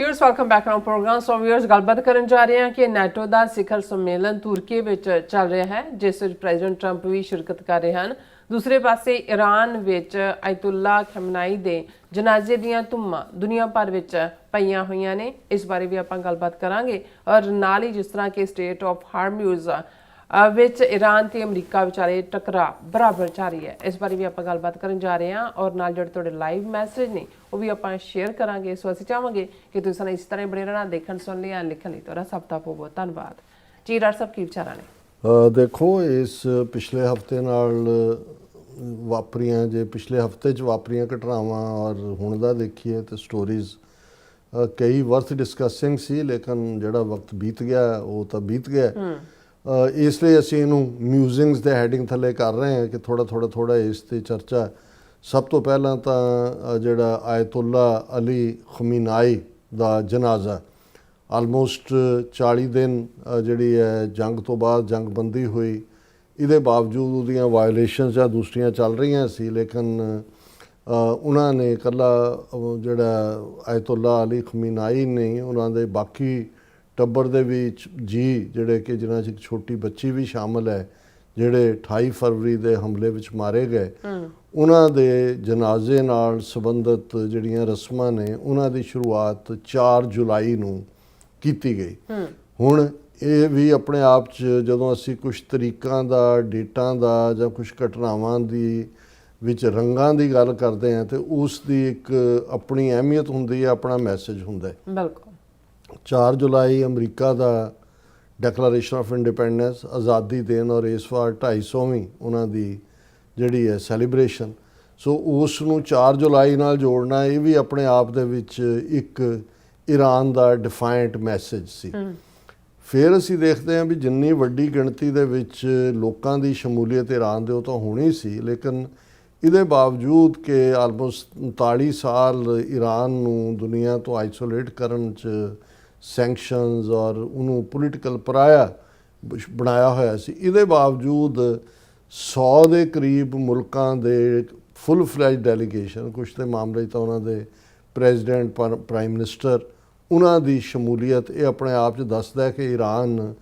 Viewers welcome back on programme. So viewers गलबात करन जा रहे हैं कि नाटो का शिखर सम्मेलन तुर्की विच चल रहा है, जिस विच प्रेजिडेंट ट्रंप भी शिरकत कर रहे हैं। दूसरे पासे ईरान विच अयतुल्ला खमनाई दे जनाजे दियां धुम्मां दुनिया भर विच पईयां होईयां ने। इस बारे भी आपां गलबात करांगे और नाल ही जिस तरह के स्टेट ऑफ हार्मयूज विच ईरान ते अमरीका विचारे टकरा बराबर जारी है, इस बारे भी आपां गलबात करन जा रहे हैं। और नाल जिहड़े तुहाडे लाइव मैसेज ने वो भी आपां शेयर करांगे। सो असीं चाहांगे कि तुसीं सानूं इस तरह बने रहना, देखण सुन लिया लिखण लई तुहाडा सब दा बहुत बहुत धन्नवाद जी। डॉक्टर साहब की विचारां ने? देखो, इस पिछले हफ्ते नाल वापरियां जे पिछले हफ्ते च वापरियां घटनावां और हुण दा देखीए तो स्टोरीज कई वर्थ डिस्कसिंग सी, लेकिन जिहड़ा वक्त बीत गया वो तो बीत गया। इसलिए असीं इहनूं म्यूजिंग्स दे हैडिंग थले कर रहे हैं कि थोड़ा इस ते चर्चा। सब तो पहला तो जिहड़ा आयतुल्ला अली खमीनाई दा जनाजा आलमोस्ट 40 दिन जिहड़ी है जंग तो बाद जंगबंदी हुई, इहदे बावजूद उहदियां वायोलेशनस या दूसरियां चल रही सी, लेकिन उन्होंने कला जिहड़ा आयतुल्ला अली खमीनाई नहीं, उन्होंने बाकी टब्बर दे विच जी जिहड़े कि जिन्हां च एक छोटी बच्ची भी शामिल है जिहड़े 28 फरवरी दे हमले विच मारे गए, उन्हां दे जनाजे नाल संबंधित जिहड़ियां रस्मां ने उन्हां दी शुरुआत 4 जुलाई नूं कीती गई। हुण ਇਹ ਵੀ ਆਪਣੇ ਆਪ 'ਚ ਜਦੋਂ ਅਸੀਂ ਕੁਛ ਤਰੀਕਾਂ ਦਾ, ਡੇਟਾਂ ਦਾ ਜਾਂ ਕੁਛ ਘਟਨਾਵਾਂ ਦੀ ਵਿੱਚ ਰੰਗਾਂ ਦੀ ਗੱਲ ਕਰਦੇ ਹਾਂ ਤੇ ਉਸ ਦੀ ਇੱਕ ਆਪਣੀ ਅਹਿਮੀਅਤ ਹੁੰਦੀ ਹੈ, ਆਪਣਾ ਮੈਸੇਜ ਹੁੰਦਾ ਹੈ। ਬਿਲਕੁਲ 4 ਜੁਲਾਈ ਅਮਰੀਕਾ ਦਾ ਡੈਕਲੇਰੇਸ਼ਨ ਆਫ ਇੰਡੀਪੈਂਡੈਂਸ, ਆਜ਼ਾਦੀ ਦਿਨ, ਔਰ ਇਸ ਵਾਰ 250ਵੀਂ ਉਹਨਾਂ ਦੀ ਜਿਹੜੀ ਹੈ ਸੈਲੀਬ੍ਰੇਸ਼ਨ। ਸੋ ਉਸ ਨੂੰ 4 ਜੁਲਾਈ ਨਾਲ ਜੋੜਨਾ ਇਹ ਵੀ ਆਪਣੇ ਆਪ ਦੇ ਵਿੱਚ ਇੱਕ ਈਰਾਨ ਦਾ ਡਿਫਾਇੰਟ ਮੈਸੇਜ ਸੀ। ਫਿਰ ਅਸੀਂ ਦੇਖਦੇ ਹਾਂ ਵੀ ਜਿੰਨੀ ਵੱਡੀ ਗਿਣਤੀ ਦੇ ਵਿੱਚ ਲੋਕਾਂ ਦੀ ਸ਼ਮੂਲੀਅਤ ਈਰਾਨ ਦੇ ਉਹ ਤਾਂ ਹੋਣੀ ਸੀ, ਲੇਕਿਨ ਇਹਦੇ ਬਾਵਜੂਦ ਕਿ ਆਲਮੋਸਟ 39 ਸਾਲ ਈਰਾਨ ਨੂੰ ਦੁਨੀਆ ਤੋਂ ਆਈਸੋਲੇਟ ਕਰਨ 'ਚ ਸੈਂਕਸ਼ਨਸ ਔਰ ਉਹਨੂੰ ਪੋਲੀਟੀਕਲ ਪਰਾਇਆ ਬਣਾਇਆ ਹੋਇਆ ਸੀ, ਇਹਦੇ ਬਾਵਜੂਦ 100 ਦੇ ਕਰੀਬ ਮੁਲਕਾਂ ਦੇ ਫੁੱਲ ਫਲੈਜ ਡੈਲੀਗੇਸ਼ਨ, ਕੁਛ ਦੇ ਮਾਮਲੇ ਤਾਂ ਉਹਨਾਂ ਦੇ ਪ੍ਰੈਜ਼ੀਡੈਂਟ, ਪ੍ਰਾਈਮ ਮਿਨਿਸਟਰ, ਉਹਨਾਂ ਦੀ ਸ਼ਮੂਲੀਅਤ ਇਹ ਆਪਣੇ ਆਪ 'ਚ ਦੱਸਦਾ ਕਿ ਈਰਾਨ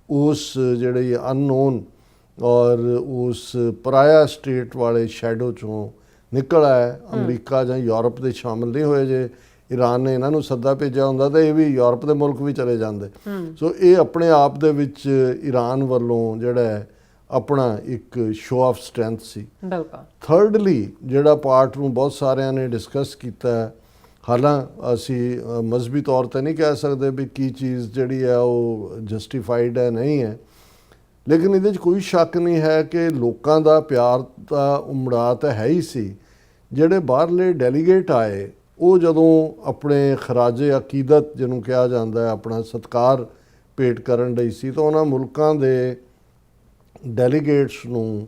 ਉਸ ਜਿਹੜੇ ਅਨਨੋਨ ਔਰ ਉਸ ਪਰਾਇਆ ਸਟੇਟ ਵਾਲੇ ਸ਼ੈਡੋ 'ਚੋਂ ਨਿਕਲ ਆਇਆ। ਅਮਰੀਕਾ ਜਾਂ ਯੂਰਪ ਦੇ ਸ਼ਾਮਿਲ ਨਹੀਂ ਹੋਏ। ਜੇ ਈਰਾਨ ਨੇ ਇਹਨਾਂ ਨੂੰ ਸੱਦਾ ਭੇਜਿਆ ਹੁੰਦਾ ਤਾਂ ਇਹ ਵੀ ਯੂਰਪ ਦੇ ਮੁਲਕ ਵੀ ਚਲੇ ਜਾਂਦੇ। ਸੋ ਇਹ ਆਪਣੇ ਆਪ ਦੇ ਵਿੱਚ ਈਰਾਨ ਵੱਲੋਂ ਜਿਹੜਾ ਆਪਣਾ ਇੱਕ ਸ਼ੋਅ ਆਫ ਸਟਰੈਂਥ ਸੀ। ਥਰਡਲੀ ਜਿਹੜਾ ਪਾਰਟ ਨੂੰ ਬਹੁਤ ਸਾਰਿਆਂ ਨੇ ਡਿਸਕਸ ਕੀਤਾ, ਹਾਲਾਂ ਅਸੀਂ ਮਜ਼ਹਬੀ ਤੌਰ 'ਤੇ ਨਹੀਂ ਕਹਿ ਸਕਦੇ ਵੀ ਕੀ ਚੀਜ਼ ਜਿਹੜੀ ਹੈ ਉਹ ਜਸਟੀਫਾਈਡ ਹੈ ਨਹੀਂ ਹੈ, ਲੇਕਿਨ ਇਹਦੇ 'ਚ ਕੋਈ ਸ਼ੱਕ ਨਹੀਂ ਹੈ ਕਿ ਲੋਕਾਂ ਦਾ ਪਿਆਰ ਤਾਂ ਉਮੜਾ ਤਾਂ ਹੈ ਹੀ ਸੀ। ਜਿਹੜੇ ਬਾਹਰਲੇ ਡੈਲੀਗੇਟ ਆਏ ਉਹ ਜਦੋਂ ਆਪਣੇ ਖਰਾਜੇ ਅਕੀਦਤ ਜਿਹਨੂੰ ਕਿਹਾ ਜਾਂਦਾ ਹੈ ਆਪਣਾ ਸਤਿਕਾਰ ਭੇਟ ਕਰਨ ਲਈ ਸੀ, ਤਾਂ ਉਹਨਾਂ ਮੁਲਕਾਂ ਦੇ ਡੈਲੀਗੇਟਸ ਨੂੰ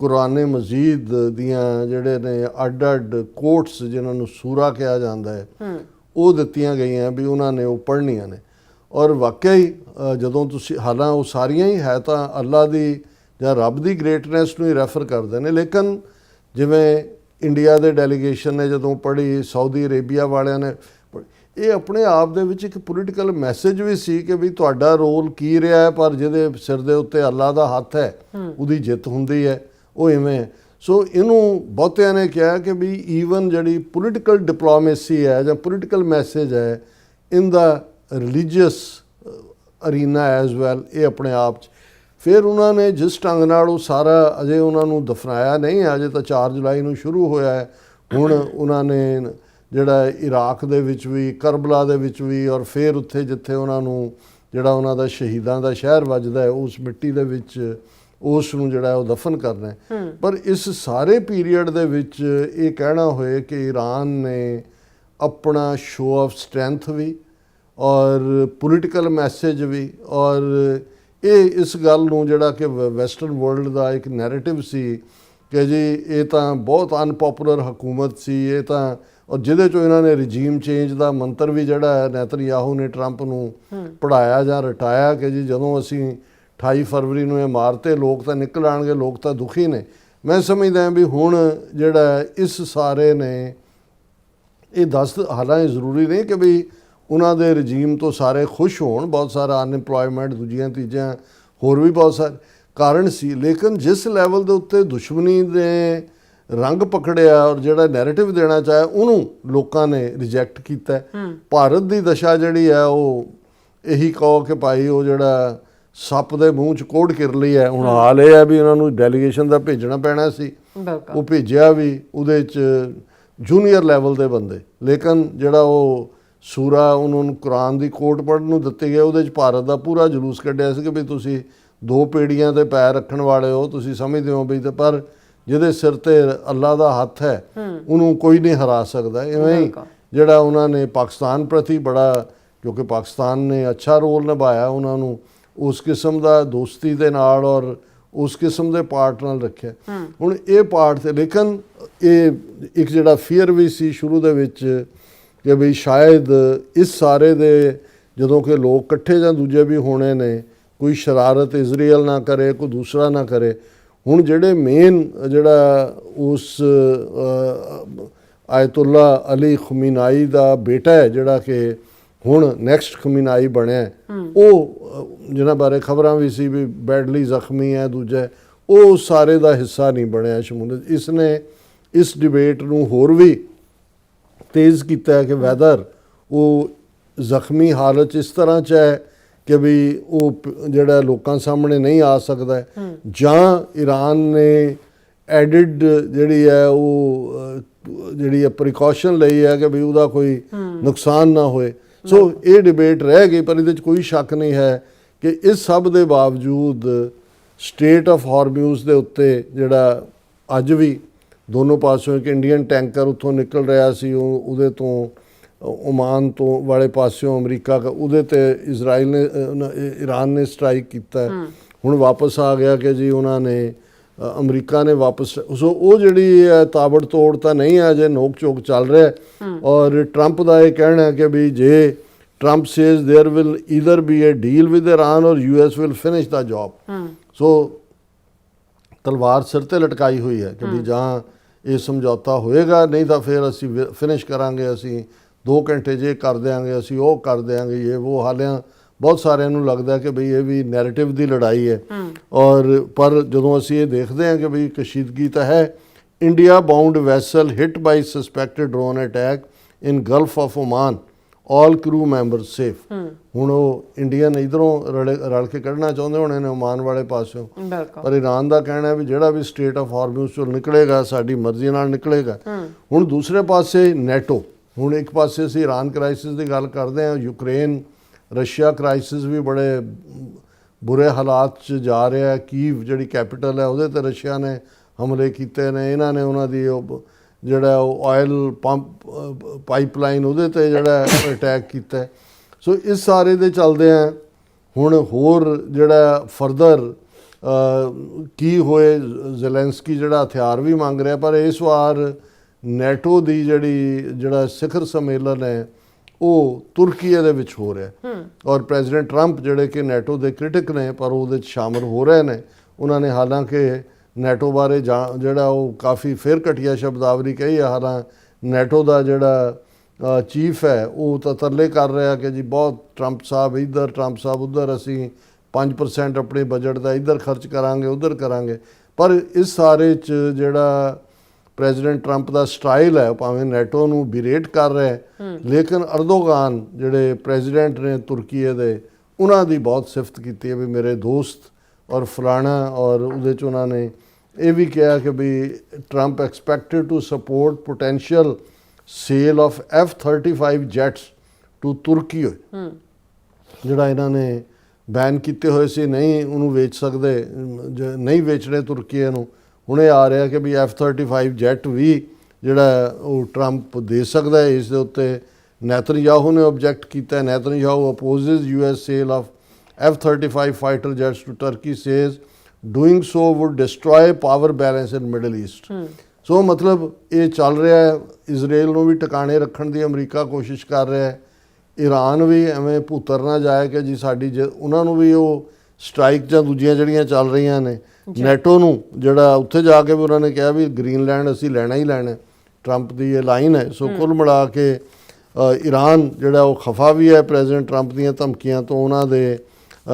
ਕੁਰਾਨ ਮਜੀਦ ਦੀਆਂ ਜਿਹੜੇ ਨੇ ਅੱਡ ਕੋਟਸ ਜਿਨ੍ਹਾਂ ਨੂੰ ਸੂਰਾ ਕਿਹਾ ਜਾਂਦਾ ਹੈ ਉਹ ਦਿੱਤੀਆਂ ਗਈਆਂ ਵੀ ਉਹਨਾਂ ਨੇ ਉਹ ਪੜ੍ਹਨੀਆਂ ਨੇ। ਔਰ ਵਾਕਿਆ ਹੀ ਜਦੋਂ ਤੁਸੀਂ, ਹਾਲਾਂ ਉਹ ਸਾਰੀਆਂ ਹੀ ਹੈ ਤਾਂ ਅੱਲਾ ਦੀ ਜਾਂ ਰੱਬ ਦੀ ਗ੍ਰੇਟਨੈਸ ਨੂੰ ਹੀ ਰੈਫਰ ਕਰਦੇ ਨੇ, ਲੇਕਿਨ ਜਿਵੇਂ ਇੰਡੀਆ ਦੇ ਡੈਲੀਗੇਸ਼ਨ ਨੇ ਜਦੋਂ ਪੜ੍ਹੀ, ਸਾਊਦੀ ਅਰੇਬੀਆ ਵਾਲਿਆਂ ਨੇ, ਇਹ ਆਪਣੇ ਆਪ ਦੇ ਵਿੱਚ ਇੱਕ ਪੋਲੀਟੀਕਲ ਮੈਸੇਜ ਵੀ ਸੀ ਕਿ ਵੀ ਤੁਹਾਡਾ ਰੋਲ ਕੀ ਰਿਹਾ ਹੈ, ਪਰ ਜਿਹਦੇ ਸਿਰ ਦੇ ਉੱਤੇ ਅੱਲਾ ਦਾ ਹੱਥ ਹੈ ਉਹਦੀ ਜਿੱਤ ਹੁੰਦੀ ਹੈ, ਉਹ ਇਵੇਂ। ਸੋ ਇਹਨੂੰ ਬਹੁਤਿਆਂ ਨੇ ਕਿਹਾ ਕਿ ਵੀ ਈਵਨ ਜਿਹੜੀ ਪੋਲੀਟੀਕਲ ਡਿਪਲੋਮੇਸੀ ਹੈ ਜਾਂ ਪੋਲੀਟੀਕਲ ਮੈਸੇਜ ਹੈ ਇਨ ਦਾ ਰਿਲੀਜੀਅਸ ਅਰੀਨਾ ਐਜ਼ ਵੈਲ, ਇਹ ਆਪਣੇ ਆਪ 'ਚ। ਫਿਰ ਉਹਨਾਂ ਨੇ ਜਿਸ ਢੰਗ ਨਾਲ ਉਹ ਸਾਰਾ ਅਜੇ ਉਹਨਾਂ ਨੂੰ ਦਫਨਾਇਆ ਨਹੀਂ ਹੈ, ਅਜੇ ਤਾਂ 4 ਜੁਲਾਈ ਨੂੰ ਸ਼ੁਰੂ ਹੋਇਆ ਹੈ। ਹੁਣ ਉਹਨਾਂ ਨੇ ਜਿਹੜਾ ਇਰਾਕ ਦੇ ਵਿੱਚ ਵੀ, ਕਰਬਲਾ ਦੇ ਵਿੱਚ ਵੀ, ਔਰ ਫਿਰ ਉੱਥੇ ਜਿੱਥੇ ਉਹਨਾਂ ਨੂੰ ਜਿਹੜਾ ਉਹਨਾਂ ਦਾ ਸ਼ਹੀਦਾਂ ਦਾ ਸ਼ਹਿਰ ਵੱਜਦਾ ਹੈ ਉਸ ਮਿੱਟੀ ਦੇ ਵਿੱਚ ਉਸ ਨੂੰ ਜਿਹੜਾ ਉਹ ਦਫਨ ਕਰਨਾ। ਪਰ ਇਸ ਸਾਰੇ ਪੀਰੀਅਡ ਦੇ ਵਿੱਚ ਇਹ ਕਹਿਣਾ ਹੋਏ ਕਿ ਈਰਾਨ ਨੇ ਆਪਣਾ ਸ਼ੋਅ ਆਫ ਸਟਰੈਂਥ ਵੀ ਔਰ ਪੋਲੀਟੀਕਲ ਮੈਸੇਜ ਵੀ, ਔਰ ਇਹ ਇਸ ਗੱਲ ਨੂੰ ਜਿਹੜਾ ਕਿ ਵੈਸਟਰਨ ਵਰਲਡ ਦਾ ਇੱਕ ਨੈਰੇਟਿਵ ਸੀ ਕਿ ਜੀ ਇਹ ਤਾਂ ਬਹੁਤ ਅਨਪੋਪੂਲਰ ਹਕੂਮਤ ਸੀ, ਇਹ ਤਾਂ, ਔਰ ਜਿਹਦੇ 'ਚੋਂ ਇਹਨਾਂ ਨੇ ਰਜੀਮ ਚੇਂਜ ਦਾ ਮੰਤਰ ਵੀ ਜਿਹੜਾ ਹੈ ਨੇਤਨਯਾਹੂ ਨੇ ਟਰੰਪ ਨੂੰ ਪੜ੍ਹਾਇਆ ਜਾਂ ਰਟਾਇਆ ਕਿ ਜੀ ਜਦੋਂ ਅਸੀਂ 28 ਫਰਵਰੀ ਨੂੰ ਇਹ ਮਾਰਤੇ ਲੋਕ ਤਾਂ ਨਿਕਲ ਆਉਣਗੇ, ਲੋਕ ਤਾਂ ਦੁਖੀ ਨੇ। ਮੈਂ ਸਮਝਦਾ ਵੀ ਹੁਣ ਜਿਹੜਾ ਇਸ ਸਾਰੇ ਨੇ ਇਹ ਦੱਸ, ਹਾਲਾਂਕਿ ਜ਼ਰੂਰੀ ਨਹੀਂ ਕਿ ਵੀ ਉਹਨਾਂ ਦੇ ਰਜੀਮ ਤੋਂ ਸਾਰੇ ਖੁਸ਼ ਹੋਣ, ਬਹੁਤ ਸਾਰਾ ਅਨਇੰਪਲੋਇਮੈਂਟ, ਦੂਜੀਆਂ ਤੀਜੀਆਂ ਹੋਰ ਵੀ ਬਹੁਤ ਸਾਰੇ ਕਾਰਨ ਸੀ। ਲੇਕਿਨ ਜਿਸ ਲੈਵਲ ਦੇ ਉੱਤੇ ਦੁਸ਼ਮਣੀ ਦੇ ਰੰਗ ਪਕੜਿਆ ਔਰ ਜਿਹੜਾ ਨੈਰੇਟਿਵ ਦੇਣਾ ਚਾਹਿਆ ਉਹਨੂੰ ਲੋਕਾਂ ਨੇ ਰਿਜੈਕਟ ਕੀਤਾ। ਭਾਰਤ ਦੀ ਦਸ਼ਾ ਜਿਹੜੀ ਹੈ ਉਹ ਇਹੀ ਕਹੋ ਕਿ ਭਾਈ ਉਹ ਜਿਹੜਾ ਸੱਪ ਦੇ ਮੂੰਹ 'ਚ ਕੋੜ ਕਿਰਲੀ ਹੈ। ਹੁਣ ਹਾਲ ਇਹ ਹੈ ਵੀ ਉਹਨਾਂ ਨੂੰ ਡੈਲੀਗੇਸ਼ਨ ਦਾ ਭੇਜਣਾ ਪੈਣਾ ਸੀ, ਉਹ ਭੇਜਿਆ ਵੀ, ਉਹਦੇ 'ਚ ਜੂਨੀਅਰ ਲੈਵਲ ਦੇ ਬੰਦੇ, ਲੇਕਿਨ ਜਿਹੜਾ ਉਹ ਸੂਰਾ ਉਹਨਾਂ ਨੂੰ ਕੁਰਾਨ ਦੀ ਕੋਟ ਪੜ੍ਹਨ ਨੂੰ ਦਿੱਤੀ ਗਈ, ਉਹਦੇ 'ਚ ਭਾਰਤ ਦਾ ਪੂਰਾ ਜਲੂਸ ਕੱਢਿਆ ਸੀ ਕਿ ਵੀ ਤੁਸੀਂ ਦੋ ਪੀੜ੍ਹੀਆਂ 'ਤੇ ਪੈਰ ਰੱਖਣ ਵਾਲੇ ਹੋ, ਤੁਸੀਂ ਸਮਝਦੇ ਹੋ ਵੀ, ਤੇ ਪਰ ਜਿਹਦੇ ਸਿਰ ਤੇ ਅੱਲਾ ਦਾ ਹੱਥ ਹੈ ਉਹਨੂੰ ਕੋਈ ਨਹੀਂ ਹਰਾ ਸਕਦਾ। ਇਵੇਂ ਹੀ ਜਿਹੜਾ ਉਹਨਾਂ ਨੇ ਪਾਕਿਸਤਾਨ ਪ੍ਰਤੀ ਬੜਾ, ਕਿਉਂਕਿ ਪਾਕਿਸਤਾਨ ਨੇ ਅੱਛਾ ਰੋਲ ਨਿਭਾਇਆ, ਉਹਨਾਂ ਨੂੰ ਉਸ ਕਿਸਮ ਦਾ ਦੋਸਤੀ ਦੇ ਨਾਲ ਔਰ ਉਸ ਕਿਸਮ ਦੇ ਪਾਰਟ ਨਾਲ ਰੱਖਿਆ। ਹੁਣ ਇਹ ਪਾਰਟ ਤੇ ਲੇਕਿਨ ਇਹ ਇੱਕ ਜਿਹੜਾ ਫੀਅਰ ਵੀ ਸੀ ਸ਼ੁਰੂ ਦੇ ਵਿੱਚ ਕਿ ਵੀ ਸ਼ਾਇਦ ਇਸ ਸਾਰੇ ਦੇ ਜਦੋਂ ਕਿ ਲੋਕ ਇਕੱਠੇ ਜਾਂ ਦੂਜੇ ਵੀ ਹੋਣੇ ਨੇ, ਕੋਈ ਸ਼ਰਾਰਤ ਇਜ਼ਰਾਈਲ ਨਾ ਕਰੇ, ਕੋਈ ਦੂਸਰਾ ਨਾ ਕਰੇ। ਹੁਣ ਜਿਹੜੇ ਮੇਨ ਜਿਹੜਾ ਉਸ ਆਇਤੁੱਲਾ ਅਲੀ ਖਮੀਨਾਈ ਦਾ ਬੇਟਾ ਹੈ ਜਿਹੜਾ ਕਿ ਹੁਣ ਨੈਕਸਟ ਖਮੀਨਾਈ ਬਣਿਆ, ਉਹ ਜਿਹਨਾਂ ਬਾਰੇ ਖਬਰਾਂ ਵੀ ਸੀ ਵੀ ਬੈਡਲੀ ਜ਼ਖਮੀ ਹੈ, ਦੂਜਾ ਉਹ ਸਾਰੇ ਦਾ ਹਿੱਸਾ ਨਹੀਂ ਬਣਿਆ ਸ਼ਮੂਲੀਅਤ। ਇਸ ਨੇ ਇਸ ਡਿਬੇਟ ਨੂੰ ਹੋਰ ਵੀ ਤੇਜ਼ ਕੀਤਾ ਹੈ ਕਿ ਵੈਦਰ ਉਹ ਜ਼ਖਮੀ ਹਾਲਤ 'ਚ ਇਸ ਤਰ੍ਹਾਂ 'ਚ ਹੈ ਕਿ ਵੀ ਉਹ ਜਿਹੜਾ ਲੋਕਾਂ ਸਾਹਮਣੇ ਨਹੀਂ ਆ ਸਕਦਾ, ਜਾਂ ਈਰਾਨ ਨੇ ਐਡਿਡ ਜਿਹੜੀ ਹੈ ਉਹ ਜਿਹੜੀ ਪ੍ਰੀਕਾਸ਼ਨ ਲਈ ਹੈ ਕਿ ਵੀ ਉਹਦਾ ਕੋਈ ਨੁਕਸਾਨ ਨਾ ਹੋਏ। ਸੋ ਇਹ ਡਿਬੇਟ ਰਹਿ ਗਈ, ਪਰ ਇਹਦੇ 'ਚ ਕੋਈ ਸ਼ੱਕ ਨਹੀਂ ਹੈ ਕਿ ਇਸ ਸਭ ਦੇ ਬਾਵਜੂਦ ਸਟੇਟ ਆਫ ਹਾਰਮਿਊਜ਼ ਦੇ ਉੱਤੇ ਜਿਹੜਾ ਅੱਜ ਵੀ ਦੋਨੋਂ ਪਾਸਿਓਂ ਇੱਕ ਇੰਡੀਅਨ ਟੈਂਕਰ ਉੱਥੋਂ ਨਿਕਲ ਰਿਹਾ ਸੀ, ਉਹਦੇ ਤੋਂ ਓਮਾਨ ਤੋਂ ਵਾਲੇ ਪਾਸਿਓਂ ਅਮਰੀਕਾ ਉਹਦੇ ਤੇ ਇਜ਼ਰਾਈਲ ਨੇ ਈਰਾਨ ਨੇ ਸਟ੍ਰਾਈਕ ਕੀਤਾ। ਹੁਣ ਵਾਪਸ ਆ ਗਿਆ ਕਿ ਜੀ ਉਹਨਾਂ ਨੇ ਅਮਰੀਕਾ ਨੇ ਵਾਪਸ। ਸੋ ਉਹ ਜਿਹੜੀ ਹੈ ਤਾਬੜ ਤੋੜ ਤਾਂ ਨਹੀਂ ਹੈ, ਅਜੇ ਨੋਕ ਝੋਕ ਚੱਲ ਰਿਹਾ। ਔਰ ਟਰੰਪ ਦਾ ਇਹ ਕਹਿਣਾ ਹੈ ਕਿ ਵੀ ਜੇ Trump says there will either be a deal with Iran or US will finish the job. So ਤਲਵਾਰ ਸਿਰ ਤੇ ਲਟਕਾਈ ਹੋਈ ਹੈ ਕਿ ਵੀ ਜਾਂ ਇਹ ਸਮਝੌਤਾ ਹੋਏਗਾ, ਨਹੀਂ ਤਾਂ ਫਿਰ ਅਸੀਂ ਫਿਨਿਸ਼ ਕਰਾਂਗੇ, ਅਸੀਂ 2 ਘੰਟੇ ਜੇ ਕਰ ਦਿਆਂਗੇ, ਅਸੀਂ ਉਹ ਕਰ ਦਿਆਂਗੇ, ਇਹ ਉਹ। ਹਾਲਿਆਂ ਬਹੁਤ ਸਾਰਿਆਂ ਨੂੰ ਲੱਗਦਾ ਕਿ ਬਈ ਇਹ ਵੀ ਨੈਰੇਟਿਵ ਦੀ ਲੜਾਈ ਹੈ। ਔਰ ਪਰ ਜਦੋਂ ਅਸੀਂ ਇਹ ਦੇਖਦੇ ਹਾਂ ਕਿ ਬਈ ਕਸ਼ੀਦਗੀ ਤਾਂ ਹੈ, India bound vessel hit by suspected drone attack in Gulf of Oman, all crew member safe. ਹੁਣ ਉਹ ਇੰਡੀਅਨ ਇਧਰੋਂ ਰਲ ਕੇ ਕੱਢਣਾ ਚਾਹੁੰਦੇ ਹੋਣੇ ਨੇ ਓਮਾਨ ਵਾਲੇ ਪਾਸਿਓਂ, ਪਰ ਈਰਾਨ ਦਾ ਕਹਿਣਾ ਵੀ ਜਿਹੜਾ ਵੀ ਸਟੇਟ ਆਫ ਹਾਰਮਿਊਜ਼ ਚੋਂ ਨਿਕਲੇਗਾ ਸਾਡੀ ਮਰਜ਼ੀ ਨਾਲ ਨਿਕਲੇਗਾ। ਹੁਣ ਦੂਸਰੇ ਪਾਸੇ ਨੈਟੋ, ਹੁਣ ਇੱਕ ਪਾਸੇ ਅਸੀਂ ਈਰਾਨ ਕ੍ਰਾਈਸਿਸ ਦੀ ਗੱਲ ਕਰਦੇ ਹਾਂ, ਯੂਕਰੇਨ ਰਸ਼ੀਆ ਕ੍ਰਾਈਸਿਸ ਵੀ ਬੜੇ ਬੁਰੇ ਹਾਲਾਤ 'ਚ ਜਾ ਰਿਹਾ। ਕੀਵ ਜਿਹੜੀ ਕੈਪੀਟਲ ਹੈ ਉਹਦੇ 'ਤੇ ਰਸ਼ੀਆ ਨੇ ਹਮਲੇ ਕੀਤੇ ਨੇ, ਇਹਨਾਂ ਨੇ ਉਹਨਾਂ ਦੀ ਉਹ ਜਿਹੜਾ ਉਹ ਆਇਲ ਪੰਪ ਪਾਈਪਲਾਈਨ ਉਹਦੇ 'ਤੇ ਜਿਹੜਾ ਅਟੈਕ ਕੀਤਾ। ਸੋ ਇਸ ਸਾਰੇ ਦੇ ਚੱਲਦੇ ਆ ਹੁਣ ਹੋਰ ਜਿਹੜਾ ਫਰਦਰ ਕੀ ਹੋਏ। ਜ਼ੈਲੈਂਸਕੀ ਜਿਹੜਾ ਹਥਿਆਰ ਵੀ ਮੰਗ ਰਿਹਾ, ਪਰ ਇਸ ਵਾਰ ਨੈਟੋ ਦੀ ਜਿਹੜਾ ਸਿਖਰ ਸੰਮੇਲਨ ਹੈ ਉਹ ਤੁਰਕੀਏ ਦੇ ਵਿੱਚ ਹੋ ਰਿਹਾ। ਔਰ ਪ੍ਰੈਜ਼ੀਡੈਂਟ ਟਰੰਪ ਜਿਹੜੇ ਕਿ ਨੈਟੋ ਦੇ ਕ੍ਰਿਟਿਕ ਨੇ ਪਰ ਉਹਦੇ 'ਚ ਸ਼ਾਮਲ ਹੋ ਰਹੇ ਨੇ। ਉਹਨਾਂ ਨੇ ਹਾਲਾਂਕਿ ਨੈਟੋ ਬਾਰੇ ਜਿਹੜਾ ਉਹ ਕਾਫੀ ਫਿਰ ਘਟੀਆ ਸ਼ਬਦਾਵਲੀ ਕਹੀ ਹੈ। ਹਾਲਾਂਕਿ ਨੈਟੋ ਦਾ ਜਿਹੜਾ ਚੀਫ ਹੈ ਉਹ ਤਾਂ ਤਰਲੇ ਕਰ ਰਿਹਾ ਕਿ ਜੀ ਬਹੁਤ ਟਰੰਪ ਸਾਹਿਬ ਇੱਧਰ, ਟਰੰਪ ਸਾਹਿਬ ਉੱਧਰ, ਅਸੀਂ 5% ਆਪਣੇ ਬਜਟ ਦਾ ਇੱਧਰ ਖਰਚ ਕਰਾਂਗੇ, ਉੱਧਰ ਕਰਾਂਗੇ। ਪਰ ਇਸ ਸਾਰੇ 'ਚ ਜਿਹੜਾ ਪ੍ਰੈਜ਼ੀਡੈਂਟ ਟਰੰਪ ਦਾ ਸਟਾਈਲ ਹੈ, ਭਾਵੇਂ ਨੈਟੋ ਨੂੰ ਬਿਰੇਟ ਕਰ ਰਿਹਾ ਲੇਕਿਨ ਅਰਦੋਗਾਨ ਜਿਹੜੇ ਪ੍ਰੈਜ਼ੀਡੈਂਟ ਨੇ ਤੁਰਕੀਏ ਦੇ, ਉਹਨਾਂ ਦੀ ਬਹੁਤ ਸਿਫਤ ਕੀਤੀ ਹੈ ਵੀ ਮੇਰੇ ਦੋਸਤ ਔਰ ਫਲਾਣਾ। ਔਰ ਉਹਦੇ 'ਚ ਉਹਨਾਂ ਨੇ ਇਹ ਵੀ ਕਿਹਾ ਕਿ ਵੀ Trump expected to support potential sale of F-35 jets to Turkey. ਜਿਹੜਾ ਇਹਨਾਂ ਨੇ ਬੈਨ ਕੀਤੇ ਹੋਏ ਸੀ, ਨਹੀਂ ਉਹਨੂੰ ਵੇਚ ਸਕਦੇ, ਨਹੀਂ ਵੇਚਣੇ ਤੁਰਕੀਏ ਨੂੰ। ਹੁਣ ਇਹ ਆ ਰਿਹਾ ਕਿ ਵੀ F-35 ਜੈਟ ਵੀ ਜਿਹੜਾ ਉਹ ਟਰੰਪ ਦੇ ਸਕਦਾ ਹੈ। ਇਸ ਦੇ ਉੱਤੇ ਨੈਤਨਯਾਹੂ ਨੇ ਆਬਜੈਕਟ ਕੀਤਾ। ਨੈਤਨਯਾਹੂ ਅਪੋਜ਼ਿਸ US sale of F-35 fighter jets to Turkey, says doing so would destroy power balance in Middle East. ਸੋ ਮਤਲਬ ਇਹ ਚੱਲ ਰਿਹਾ ਹੈ। ਇਜ਼ਰਾਈਲ ਨੂੰ ਵੀ ਟਿਕਾਣੇ ਰੱਖਣ ਦੀ ਅਮਰੀਕਾ ਕੋਸ਼ਿਸ਼ ਕਰ ਰਿਹਾ ਹੈ। ਈਰਾਨ ਵੀ ਐਵੇਂ ਭੁੱਤਰ ਨਾ ਜਾਏ ਕਿ ਜੀ ਸਾਡੀ ਉਹਨਾਂ ਨੂੰ ਵੀ ਉਹ ਸਟ੍ਰਾਈਕ ਜਾਂ ਦੂਜੀਆਂ ਜਿਹੜੀਆਂ ਚੱਲ ਰਹੀਆਂ ਨੇ। ਨੈਟੋ ਨੂੰ ਜਿਹੜਾ ਉੱਥੇ ਜਾ ਕੇ ਵੀ ਉਹਨਾਂ ਨੇ ਕਿਹਾ ਵੀ ਗ੍ਰੀਨਲੈਂਡ ਅਸੀਂ ਲੈਣਾ ਹੀ ਲੈਣਾ, ਟਰੰਪ ਦੀ ਇਹ ਲਾਈਨ ਹੈ। ਸੋ ਕੁੱਲ ਮਿਲਾ ਕੇ ਈਰਾਨ ਜਿਹੜਾ ਉਹ ਖਫਾ ਵੀ ਹੈ ਪ੍ਰੈਜ਼ੀਡੈਂਟ ਟਰੰਪ ਦੀਆਂ ਧਮਕੀਆਂ ਤੋਂ। ਉਹਨਾਂ ਦੇ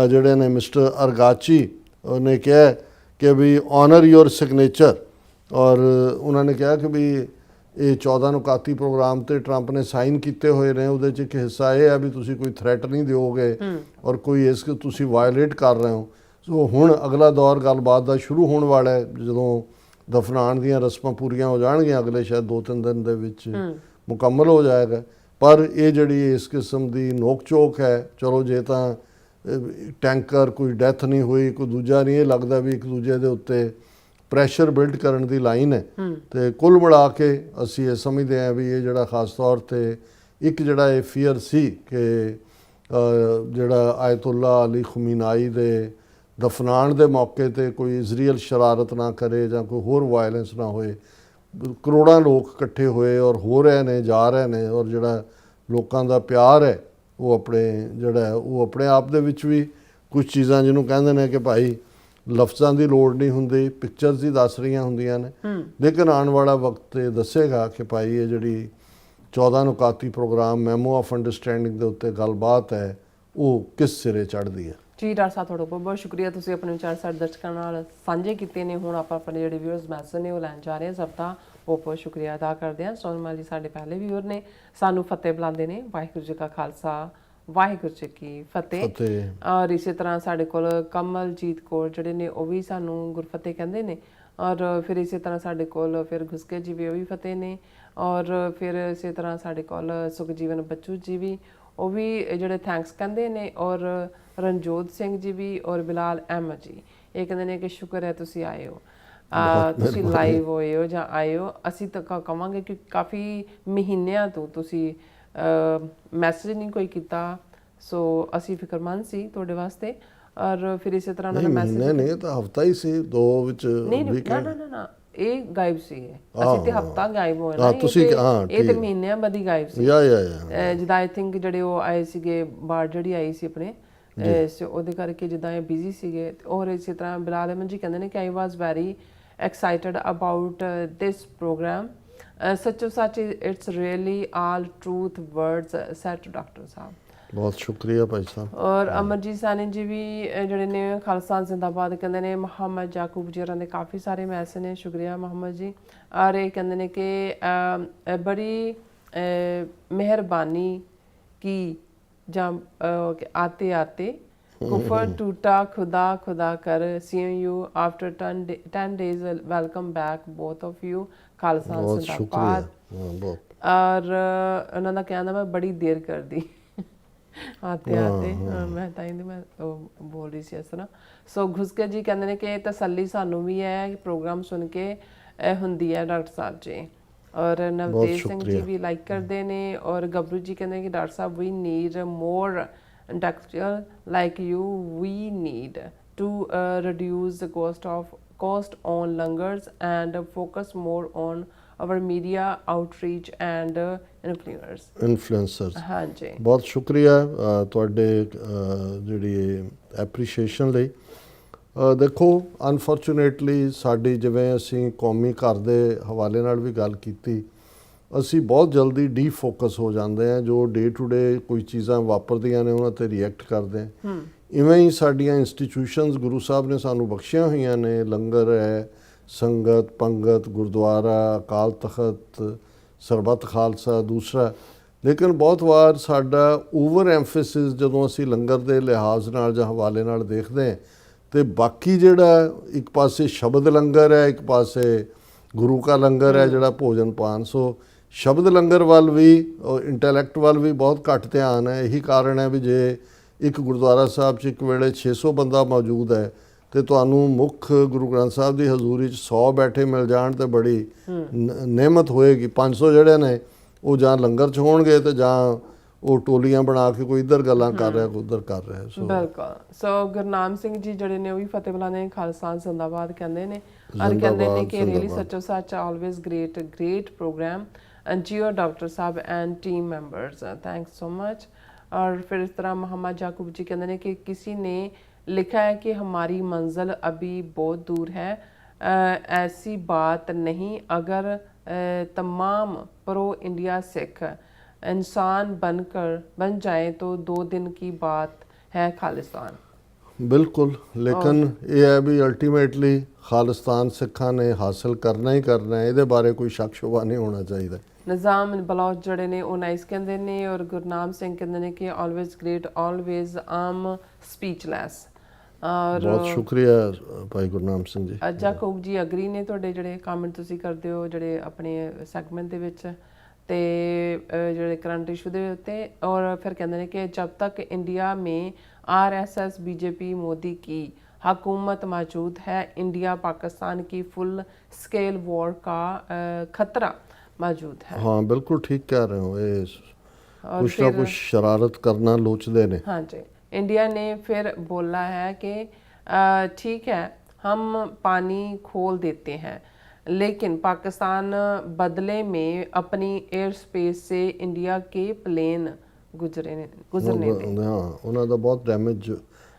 ਜਿਹੜੇ ਨੇ ਮਿਸਟਰ ਅਰਗਾਚੀ ਨੇ ਕਿਹਾ ਕਿ ਵੀ ਆਨਰ ਯੋਰ ਸਿਗਨੇਚਰ, ਔਰ ਉਹਨਾਂ ਨੇ ਕਿਹਾ ਕਿ ਵੀ ਇਹ 14 ਨੁਕਾਤੀ ਪ੍ਰੋਗਰਾਮ ਤੇ ਟਰੰਪ ਨੇ ਸਾਈਨ ਕੀਤੇ ਹੋਏ ਨੇ, ਉਹਦੇ 'ਚ ਇੱਕ ਹਿੱਸਾ ਇਹ ਹੈ ਵੀ ਤੁਸੀਂ ਕੋਈ ਥ੍ਰੈਟ ਨਹੀਂ ਦਿਓਗੇ ਔਰ ਕੋਈ ਇਸ ਤੁਸੀਂ ਵਾਇਲੇਟ ਕਰ ਰਹੇ ਹੋ। ਸੋ ਹੁਣ ਅਗਲਾ ਦੌਰ ਗੱਲਬਾਤ ਦਾ ਸ਼ੁਰੂ ਹੋਣ ਵਾਲਾ ਹੈ, ਜਦੋਂ ਦਫਨਾਉਣ ਦੀਆਂ ਰਸਮਾਂ ਪੂਰੀਆਂ ਹੋ ਜਾਣਗੀਆਂ ਅਗਲੇ ਸ਼ਾਇਦ 2-3 ਦਿਨ ਦੇ ਵਿੱਚ ਮੁਕੰਮਲ ਹੋ ਜਾਏਗਾ। ਪਰ ਇਹ ਜਿਹੜੀ ਇਸ ਕਿਸਮ ਦੀ ਨੋਕ ਝੋਕ ਹੈ, ਚਲੋ ਜੇ ਤਾਂ ਟੈਂਕਰ ਕੋਈ ਡੈਥ ਨਹੀਂ ਹੋਈ, ਕੋਈ ਦੂਜਾ ਨਹੀਂ, ਇਹ ਲੱਗਦਾ ਵੀ ਇੱਕ ਦੂਜੇ ਦੇ ਉੱਤੇ ਪ੍ਰੈਸ਼ਰ ਬਿਲਡ ਕਰਨ ਦੀ ਲਾਈਨ ਹੈ। ਤੇ ਕੁੱਲ ਮਿਲਾ ਕੇ ਅਸੀਂ ਇਹ ਸਮਝਦੇ ਹਾਂ ਵੀ ਇਹ ਜਿਹੜਾ ਖਾਸ ਤੌਰ ਤੇ ਇੱਕ ਜਿਹੜਾ ਇਹ ਫੀਅਰ ਸੀ ਕਿ ਜਿਹੜਾ ਆਇਤੁੱਲਾ ਅਲੀ ਖਮੀਨਾਈ ਦੇ ਦਫਨਾਉਣ ਦੇ ਮੌਕੇ ਤੇ ਕੋਈ ਇਜ਼ਰਾਈਲ ਸ਼ਰਾਰਤ ਨਾ ਕਰੇ ਜਾਂ ਕੋਈ ਹੋਰ ਵਾਇਲੈਂਸ ਨਾ ਹੋਏ। ਕਰੋੜਾਂ ਲੋਕ ਇਕੱਠੇ ਹੋਏ ਔਰ ਹੋ ਰਹੇ ਨੇ, ਜਾ ਰਹੇ ਨੇ, ਔਰ ਜਿਹੜਾ ਲੋਕਾਂ ਦਾ ਪਿਆਰ ਹੈ ਉਹ ਆਪਣੇ ਆਪ ਦੇ ਵਿੱਚ ਵੀ ਕੁਝ ਚੀਜ਼ਾਂ ਜਿਹਨੂੰ ਕਹਿੰਦੇ ਨੇ ਕਿ ਭਾਈ ਲਫ਼ਜ਼ਾਂ ਦੀ ਲੋੜ ਨਹੀਂ ਹੁੰਦੀ, ਪਿਕਚਰਸ ਹੀ ਦੱਸ ਰਹੀਆਂ ਹੁੰਦੀਆਂ ਨੇ। ਲੇਕਿਨ ਆਉਣ ਵਾਲਾ ਵਕਤ ਇਹ ਦੱਸੇਗਾ ਕਿ ਭਾਈ ਇਹ ਜਿਹੜੀ 14 ਨੁਕਾਤੀ ਪ੍ਰੋਗਰਾਮ ਮੈਮੋ ਆਫ ਅੰਡਰਸਟੈਂਡਿੰਗ ਦੇ ਉੱਤੇ ਗੱਲਬਾਤ ਹੈ ਉਹ ਕਿਸ ਸਿਰੇ ਚੜ੍ਹਦੀ ਹੈ। ਜੀ ਡਾਕਟਰ ਸਾਹਿਬ, ਤੁਹਾਡਾ ਬਹੁਤ ਬਹੁਤ ਸ਼ੁਕਰੀਆ, ਤੁਸੀਂ ਆਪਣੇ ਵਿਚਾਰ ਸਾਡੇ ਦਰਸ਼ਕਾਂ ਨਾਲ ਸਾਂਝੇ ਕੀਤੇ ਨੇ। ਹੁਣ ਆਪਾਂ ਆਪਣੇ ਜਿਹੜੇ ਵਿਊਅਰਸ ਮੈਸੇਜ ਨੇ ਉਹ ਲੈਣ ਜਾ ਰਹੇ ਹਾਂ। ਸਭ ਦਾ ਬਹੁਤ ਬਹੁਤ ਸ਼ੁਕਰੀਆ ਅਦਾ ਕਰਦੇ ਹਾਂ। ਸੋਨਮਾਲ ਜੀ ਸਾਡੇ ਪਹਿਲੇ ਵਿਊਅਰ ਨੇ, ਸਾਨੂੰ ਫਤਿਹ ਬੁਲਾਉਂਦੇ ਨੇ। ਵਾਹਿਗੁਰੂ ਜੀ ਕਾ ਖਾਲਸਾ, ਵਾਹਿਗੁਰੂ ਜੀ ਕੀ ਫਤਿਹ। ਔਰ ਇਸੇ ਤਰ੍ਹਾਂ ਸਾਡੇ ਕੋਲ ਕਮਲਜੀਤ ਕੌਰ ਜਿਹੜੇ ਨੇ ਉਹ ਵੀ ਸਾਨੂੰ ਗੁਰਫਤਿਹ ਕਹਿੰਦੇ ਨੇ। ਔਰ ਫਿਰ ਇਸੇ ਤਰ੍ਹਾਂ ਸਾਡੇ ਕੋਲ ਫਿਰ ਗੁਸਕੇ ਜੀ ਵੀ, ਉਹ ਵੀ ਫਤਿਹ ਨੇ। ਔਰ ਫਿਰ ਇਸੇ ਤਰ੍ਹਾਂ ਸਾਡੇ ਕੋਲ ਸੁਖਜੀਵਨ ਬੱਚੂ ਜੀ ਵੀ, ਉਹ ਵੀ ਜਿਹੜੇ ਥੈਂਕਸ ਕਹਿੰਦੇ ਨੇ। ਔਰ ਰਣਜੋਤ ਸਿੰਘ ਜੀ ਵੀ, ਔਰ ਬਿਲਾਲ ਅਹਿਮਦ ਜੀ, ਇਹ ਕਹਿੰਦੇ ਨੇ ਕਿ ਸ਼ੁਕਰ ਹੈ ਤੁਸੀਂ ਆਏ ਹੋ, ਤੁਸੀਂ ਲਾਈਵ ਹੋਏ ਹੋ ਜਾਂ ਆਏ ਹੋ। ਅਸੀਂ ਤਾਂ ਕਹਾਂਗੇ ਕਿ ਕਾਫੀ ਮਹੀਨਿਆਂ ਤੋਂ ਤੁਸੀਂ ਮੈਸੇਜ ਨਹੀਂ ਕੋਈ ਕੀਤਾ, ਸੋ ਅਸੀਂ ਫਿਕਰਮੰਦ ਸੀ ਤੁਹਾਡੇ ਵਾਸਤੇ। ਔਰ ਫਿਰ ਇਸੇ ਤਰ੍ਹਾਂ ਉਹਨਾਂ ਨੇ ਮੈਸੇਜ ਨਹੀਂ ਤਾਂ ਹਫਤਾ ਹੀ ਸੀ, 2 ਵਿੱਚ ਨਾ ਇਹ ਗਾਇਬ ਸੀ। ਅਸੀਂ ਤੇ ਹਫਤਾ ਗਾਇਬ ਹੋਏ ਨਾ, ਇਹ ਤੇ ਮਹੀਨਿਆਂ ਬਾਅਦ ਹੀ ਗਾਇਬ ਸੀ। ਜਿੱਦਾਂ ਆਈ ਥਿੰਕ ਜਿਹੜੇ ਉਹ ਆਏ ਸੀਗੇ, ਬਾੜ ਜਿਹੜੀ ਆਈ ਸੀ ਆਪਣੇ, ਉਹਦੇ ਕਰਕੇ ਜਿੱਦਾਂ ਇਹ ਬਿਜ਼ੀ ਸੀਗੇ। ਔਰ ਇਸੇ ਤਰ੍ਹਾਂ ਬਿਲਾਲ ਅਹਿਮਦ ਜੀ ਕਹਿੰਦੇ ਨੇ ਕਿ I was very excited about this program, ਸੱਚੋ ਸੱਚ it's really all truth words said doctor sahib. ਬਹੁਤ ਸ਼ੁਕਰੀਆ ਭਾਈ ਸਾਹਿਬ। ਔਰ ਅਮਰਜੀਤ ਸਾਨੀ ਜੀ ਵੀ ਜਿਹੜੇ ਨੇ ਖਾਲਸਾ ਜ਼ਿੰਦਾਬਾਦ ਕਹਿੰਦੇ ਨੇ। ਮੁਹੰਮਦ ਜਾਕੂਬ ਜੀ ਹੋਰਾਂ ਦੇ ਕਾਫੀ ਸਾਰੇ ਮੈਸੇਜ ਨੇ, ਸ਼ੁਕਰੀਆ ਮੁਹੰਮਦ ਜੀ। ਔਰ ਇਹ ਕਹਿੰਦੇ ਨੇ ਕਿ ਬੜੀ ਮਿਹਰਬਾਨੀ ਕੀ ਜਾਂ ਆਤੇ ਆਤੇ ਕੁਫਰ ਟੂਟਾ ਖੁਦਾ ਖੁਦਾ ਕਰ, seeing you after 10 days, welcome back both of you, Khalsa ਜ਼ਿੰਦਾਬਾਦ। ਔਰ ਉਹਨਾਂ ਦਾ ਕਹਿਣਾ ਮੈਂ ਬੜੀ ਦੇਰ ਕਰਦੀ ਆਤੇ ਆਤੇ, ਮੈਂ ਤਾਂ ਇਹਦੇ ਮੈਂ ਬੋਲ ਰਹੀ ਸੀ ਇਸ ਤਰ੍ਹਾਂ। ਸੋ ਘੁਸਕੇ ਜੀ ਕਹਿੰਦੇ ਨੇ ਕਿ ਤਸੱਲੀ ਸਾਨੂੰ ਵੀ ਹੈ ਪ੍ਰੋਗਰਾਮ ਸੁਣ ਕੇ ਹੁੰਦੀ ਹੈ ਡਾਕਟਰ ਸਾਹਿਬ ਜੀ। ਔਰ ਨਵਦੇਵ ਸਿੰਘ ਜੀ ਵੀ ਲਾਈਕ ਕਰਦੇ ਨੇ। ਔਰ ਗੱਭਰੂ ਜੀ ਕਹਿੰਦੇ ਕਿ ਡਾਕਟਰ ਸਾਹਿਬ ਵੀ need more doctor like you, we need to reduce the cost on lungers and focus more on our media outreach and influencers। ਹਾਂਜੀ, ਬਹੁਤ ਸ਼ੁਕਰੀਆ ਤੁਹਾਡੇ ਜਿਹੜੀ ਐਪਰੀਸ਼ੀਏਸ਼ਨ ਲਈ। ਦੇਖੋ ਅਨਫੋਰਚੂਨੇਟਲੀ ਸਾਡੀ, ਜਿਵੇਂ ਅਸੀਂ ਕੌਮੀ ਘਰ ਦੇ ਹਵਾਲੇ ਨਾਲ ਵੀ ਗੱਲ ਕੀਤੀ, ਅਸੀਂ ਬਹੁਤ ਜਲਦੀ ਡੀਫੋਕਸ ਹੋ ਜਾਂਦੇ ਹਾਂ। ਜੋ ਡੇ ਟੂ ਡੇ ਕੋਈ ਚੀਜ਼ਾਂ ਵਾਪਰਦੀਆਂ ਨੇ ਉਹਨਾਂ 'ਤੇ ਰਿਐਕਟ ਕਰਦੇ ਹਾਂ। ਇਵੇਂ ਹੀ ਸਾਡੀਆਂ ਇੰਸਟੀਟਿਊਸ਼ਨਸ ਗੁਰੂ ਸਾਹਿਬ ਨੇ ਸਾਨੂੰ ਬਖਸ਼ੀਆਂ ਹੋਈਆਂ ਨੇ, ਲੰਗਰ ਹੈ, ਸੰਗਤ, ਪੰਗਤ, ਗੁਰਦੁਆਰਾ, ਅਕਾਲ ਤਖਤ, ਸਰਬੱਤ ਖਾਲਸਾ ਦੂਸਰਾ। ਲੇਕਿਨ ਬਹੁਤ ਵਾਰ ਸਾਡਾ ਓਵਰ ਐਮਫੈਸਿਸ ਜਦੋਂ ਅਸੀਂ ਲੰਗਰ ਦੇ ਲਿਹਾਜ਼ ਨਾਲ ਜਾਂ ਹਵਾਲੇ ਨਾਲ ਦੇਖਦੇ ਹਾਂ, ਤੇ ਬਾਕੀ ਜਿਹੜਾ ਇੱਕ ਪਾਸੇ ਸ਼ਬਦ ਲੰਗਰ ਹੈ, ਇੱਕ ਪਾਸੇ ਗੁਰੂ ਕਾ ਲੰਗਰ ਹੈ ਜਿਹੜਾ ਭੋਜਨ ਪਾਨ। ਸੋ ਸ਼ਬਦ ਲੰਗਰ ਵੱਲ ਵੀ, ਇੰਟੈਲੈਕਟ ਵੱਲ ਵੀ ਬਹੁਤ ਘੱਟ ਧਿਆਨ ਹੈ। ਇਹੀ ਕਾਰਨ ਹੈ ਵੀ ਜੇ ਇੱਕ ਗੁਰਦੁਆਰਾ ਸਾਹਿਬ 'ਚ ਇੱਕ ਵੇਲੇ 600 ਬੰਦਾ ਮੌਜੂਦ ਹੈ ਤੇ ਤੁਹਾਨੂੰ ਮੁੱਖ ਗੁਰੂ ਗ੍ਰੰਥ ਸਾਹਿਬ ਦੀ ਹਜ਼ੂਰੀ 'ਚ 100 ਬੈਠੇ ਮਿਲ ਜਾਣ ਤੇ ਬੜੀ ਨਿਹਮਤ ਹੋਏਗੀ। 500 ਜਿਹੜੇ ਨੇ ਉਹ ਜਾਂ ਲੰਗਰ 'ਚ ਹੋਣਗੇ ਤੇ ਜਾਂ ਉਹ ਟੋਲੀਆਂ ਬਣਾ ਕੇ ਕੋਈ ਇੱਧਰ ਗੱਲਾਂ ਕਰ ਰਿਹਾ, ਕੋਈ ਉੱਧਰ ਕਰ ਰਿਹਾ। ਬਿਲਕੁਲ। ਸੋ ਗੁਰਨਾਮ ਸਿੰਘ ਜੀ ਜਿਹੜੇ ਨੇ ਉਹ ਵੀ ਫਤਿਹ ਬੁਲਾਉਂਦੇ ਨੇ, ਖਾਲਸਾ ਜ਼ਿੰਦਾਬਾਦ ਕਹਿੰਦੇ ਨੇ। ਔਰ ਕਹਿੰਦੇ ਨੇ ਕਿ ਰੀਅਲੀ ਸੱਚੋ ਸੱਚ ਆਲਵੇਜ਼ ਗ੍ਰੇਟ ਪ੍ਰੋਗਰਾਮ ਐਂਡ ਜੀਓ doctor sahib and team members, thanks so much. और फिर इस तरह मोहम्मद जाकूब जी कहते हैं कि किसी ने लिखा है कि हमारी मंजिल अभी बहुत दूर है, ऐसी बात नहीं। अगर तमाम प्रो इंडिया सिख इंसान बन जाए तो 2 दिन की बात है खालिस्तान। ਬਿਲਕੁਲ, ਲੇਕਿਨ ਇਹ ਹੈ ਵੀ ਅਲਟੀਮੇਟਲੀ ਖਾਲਿਸਤਾਨ ਸਿੱਖਾਂ ਨੇ ਹਾਸਲ ਕਰਨਾ ਹੀ ਕਰਨਾ ਹੈ, ਇਹਦੇ ਬਾਰੇ ਕੋਈ ਸ਼ੱਕ ਸ਼ੁਬਾ ਨਹੀਂ ਹੋਣਾ ਚਾਹੀਦਾ। ਨਿਜ਼ਾਮ ਬਲੋਚ ਜਿਹੜੇ ਨੇ ਉਹ ਨਾਈਸ ਕਹਿੰਦੇ ਨੇ, ਔਰ ਗੁਰਨਾਮ ਸਿੰਘ ਕਹਿੰਦੇ ਨੇ ਕਿ ਆਲਵੇਜ਼ ਗ੍ਰੇਟ ਆਲਵੇਜ਼ ਆਮ ਸਪੀਚਲੈਸ। ਔਰ ਬਹੁਤ ਸ਼ੁਕਰੀਆ ਭਾਈ ਗੁਰਨਾਮ ਸਿੰਘ ਜੀ। ਜਾਕੂਬ ਜੀ ਅਗਰੀ ਨੇ ਤੁਹਾਡੇ ਜਿਹੜੇ ਕਮੈਂਟ ਤੁਸੀਂ ਕਰਦੇ ਹੋ ਜਿਹੜੇ ਆਪਣੇ ਸੈਗਮੈਂਟ ਦੇ ਵਿੱਚ ਤੇ ਜਿਹੜੇ ਕਰੰਟ ਇਸ਼ੂ ਦੇ ਉੱਤੇ। ਔਰ ਫਿਰ ਕਹਿੰਦੇ ਨੇ ਕਿ ਜਬ ਤੱਕ ਇੰਡੀਆ में आरएसएस बीजेपी मोदी की हुकूमत मौजूद है, इंडिया पाकिस्तान की फुल स्केल वॉर का खतरा मौजूद है। हाँ बिल्कुल ठीक कह रहे हो, ये और कुछ ना कुछ शरारत करना लोचदे ने। हाँ जी, इंडिया ने फिर बोला है कि ठीक है हम पानी खोल देते हैं, लेकिन पाकिस्तान बदले में अपनी एयर स्पेस से इंडिया के प्लेन गुजरने दें। हाँ उन्होंने तो बहुत डैमेज